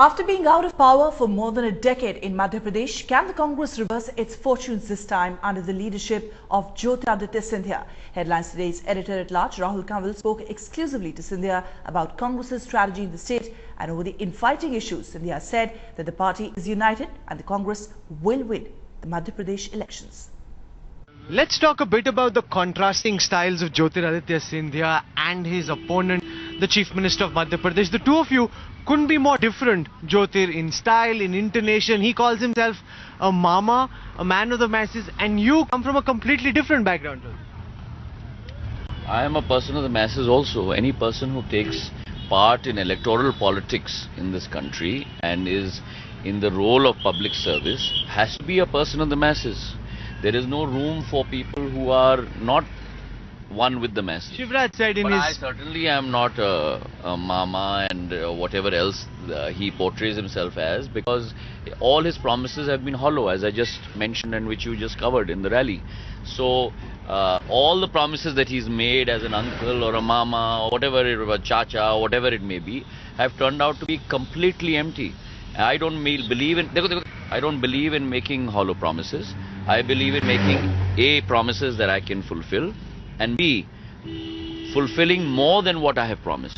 After being out of power for more than a decade in Madhya Pradesh, can the Congress reverse its fortunes this time under the leadership of Jyotiraditya Scindia? Headlines today's editor-at-large Rahul Kanwal spoke exclusively to Scindia about Congress's strategy in the state and over the infighting issues. Scindia said that the party is united and the Congress will win the Madhya Pradesh elections. Let's talk a bit about the contrasting styles of Jyotiraditya Scindia and his opponent, the Chief Minister of Madhya Pradesh. The two of you couldn't be more different, Jyotir, in style, in intonation. He calls himself a mama, a man of the masses, and you come from a completely different background. I am a person of the masses also. Any person who takes part in electoral politics in this country and is in the role of public service has to be a person of the masses. There is no room for people who are not one with the masses. Shivraj said in but his... I certainly am not a mama and whatever else he portrays himself as, because all his promises have been hollow, as I just mentioned and which you just covered in the rally. So all the promises that he's made as an uncle or a mama or whatever, a chacha or whatever it may be, have turned out to be completely empty. I don't believe in making hollow promises. I believe in making A, promises that I can fulfill, and B, fulfilling more than what I have promised.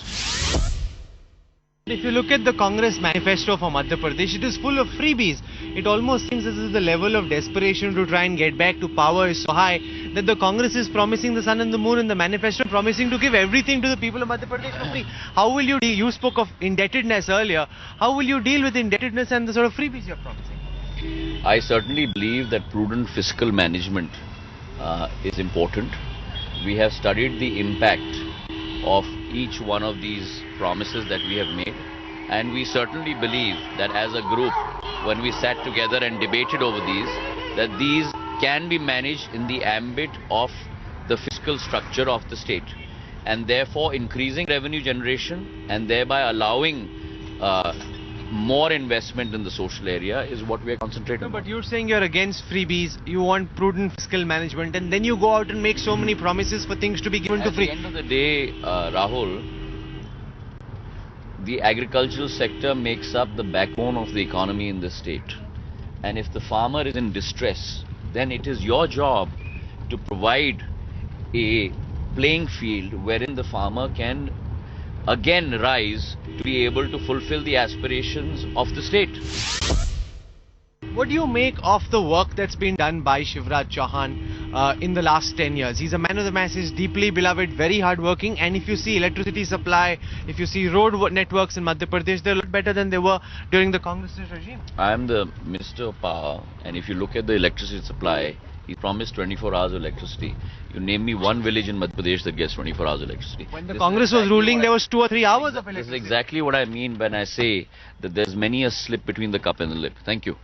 If you look at the Congress manifesto for Madhya Pradesh, it is full of freebies. It almost seems as if the level of desperation to try and get back to power is so high that the Congress is promising the sun and the moon in the manifesto, promising to give everything to the people of Madhya Pradesh for free. How will you deal? You spoke of indebtedness earlier. How will you deal with indebtedness and the sort of freebies you are promising? I certainly believe that prudent fiscal management is important. We have studied the impact of each one of these promises that we have made, and we certainly believe that as a group, when we sat together and debated over these can be managed in the ambit of the fiscal structure of the state, and therefore increasing revenue generation and thereby allowing more investment in the social area is what we are concentrating on. But you're saying you're against freebies, you want prudent fiscal management, and then you go out and make so many promises for things to be given to free. At the end of the day, Rahul, the agricultural sector makes up the backbone of the economy in this state. And if the farmer is in distress, then it is your job to provide a playing field wherein the farmer can again rise to be able to fulfill the aspirations of the state. What do you make of the work that's been done by Shivraj Chouhan in the last 10 years? He's a man of the masses, deeply beloved, very hardworking, and if you see electricity supply, if you see road networks in Madhya Pradesh, they're a lot better than they were during the Congress regime. I am the Minister of Power, and if you look at the electricity supply, he promised 24 hours of electricity. You name me one village in Madhya Pradesh that gets 24 hours of electricity. When the Congress was ruling, there was 2 or 3 hours of electricity. This is exactly what I mean when I say that there's many a slip between the cup and the lip. Thank you.